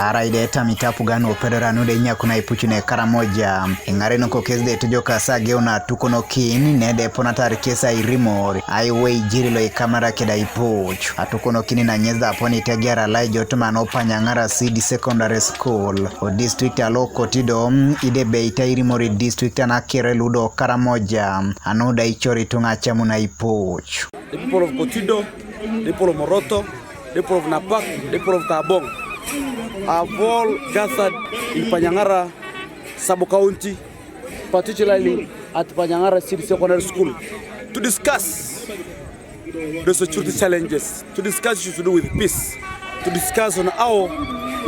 Araideta mitapu gano pedora nude nya kuna Aipuc ne Karamoja ingareno ko kesde tojoka sa Ageun Atukonokin nede ponatari kesa irimor aiwei jirilo ikamara keda Aipuc Atukonokin na nyeza poni tegera lai jotuma no panyangara City Secondary School o district aloko tido ide beita irimori district na kere ludo Karamoja anoda ichori tunga chamu na Aipuc. The people of Kotido, the people of Moroto, the people of Napak, the people of Kabong have all gathered in Panyangara sub-county, particularly at Panyangara City Secondary School, to discuss the security challenges, to discuss issues to do with peace, to discuss on how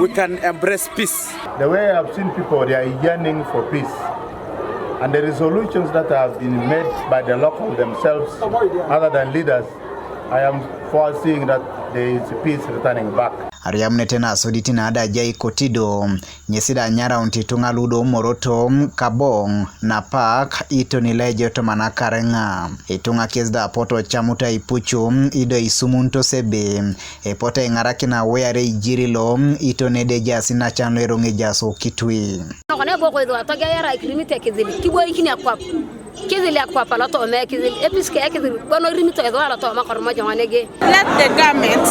we can embrace peace. The way I've seen people, they are yearning for peace. And the resolutions that have been made by the local themselves, other than leaders, I am foreseeing that there is peace returning back. Ariamne tena soditi na ada jai Kotido nyesida nyara untitunga ludo Moroto Kabong Napak ito nileje to manakarenga itunga kesda poto chamuta Aipuc ido isumunto sebe epota ingaraki na weare ijirilo ito nedeja sina chanlo eronge jaso kitwi kone boko ido atoga yara ikrimite kezili kibo ikini akwa kezili akwa palato me kezili episke kezili bono rimito edo ala to makarmo jamanege. Let the government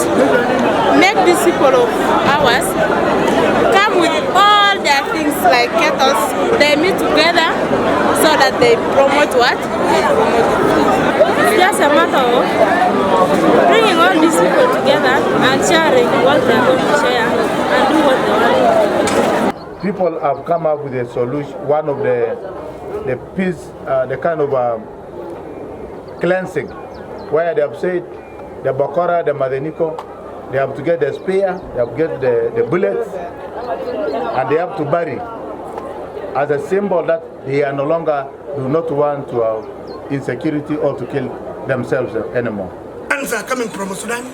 make these people of ours come with all their things like kettles. They meet together so that they promote what? They promote it. It's just a matter of bringing all these people together and sharing what they are going to share and do what they want. People have come up with a solution. One of the peace, the kind of cleansing, where they have said the Bakora, the Madeniko, they have to get the spear, they have to get the bullets, and they have to bury as a symbol that they are no longer do not want to have insecurity or to kill themselves anymore. Guns are coming from Sudan,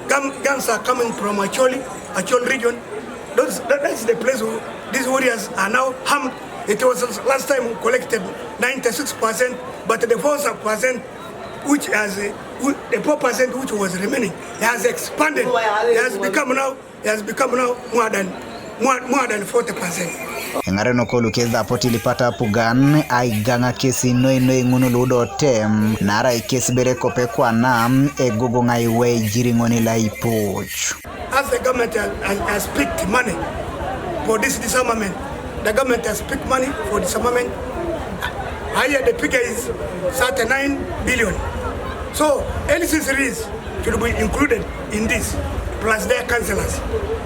guns are coming from Acholi region. That's the place where these warriors are now harmed. It was last time we collected 96%, but the 4%, which has the 4% which was remaining, has expanded. It has become now more than 40%. Engareno kolu kesda poti lipata pugan aiganga kesi noi ngunu ludo tem nara ikesi bere kope kwa nam egogo ngaiwe jiringoni la Aipuc. As the government has picked money for this disarmament, the government has picked money for disarmament. Higher the figure is 39 billion. So LCCs should be included in this, plus their councillors,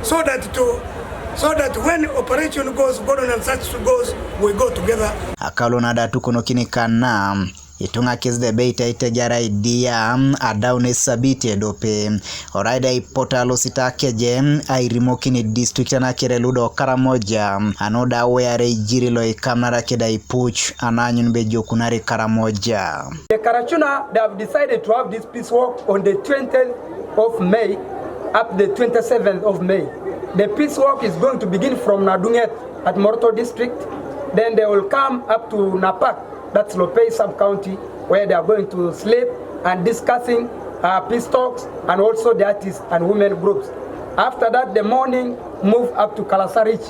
so that when operation goes, governance such goes, we go together. Akalona da Atukonokin kana itunga kesde beita itegara idea adaune sabiti dope oraida ipota losita keje airimokini district na kere ludo Karamoja anoda weare ijirilo ikamara keda Aipuc ananyun bejo kunari Karamoja. The Karachuna, they have decided to have this peace walk on the 20th of May up the 27th of May. The peace walk is going to begin from Nadunget at Moroto district, then they will come up to Napak, that's Lopez sub-county, where they are going to sleep and discussing peace talks and also the artists and women groups. After that, the morning move up to Kalasarich.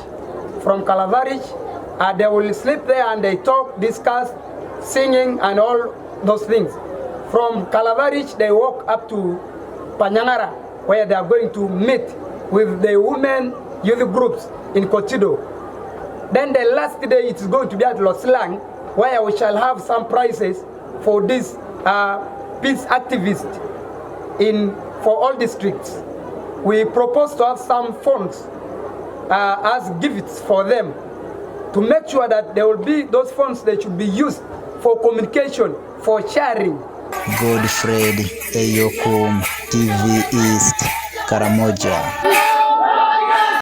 From Kalasarich, they will sleep there and they talk, discuss, singing and all those things. From Kalasarich, they walk up to Panyangara, where they are going to meet with the women youth groups in Kotido. Then the last day it is going to be at Loslang, where we shall have some prizes for these peace activists for all districts. We propose to have some funds as gifts for them to make sure that there will be those funds that should be used for communication, for sharing. Godfred Eyokum, TV East, Karamoja.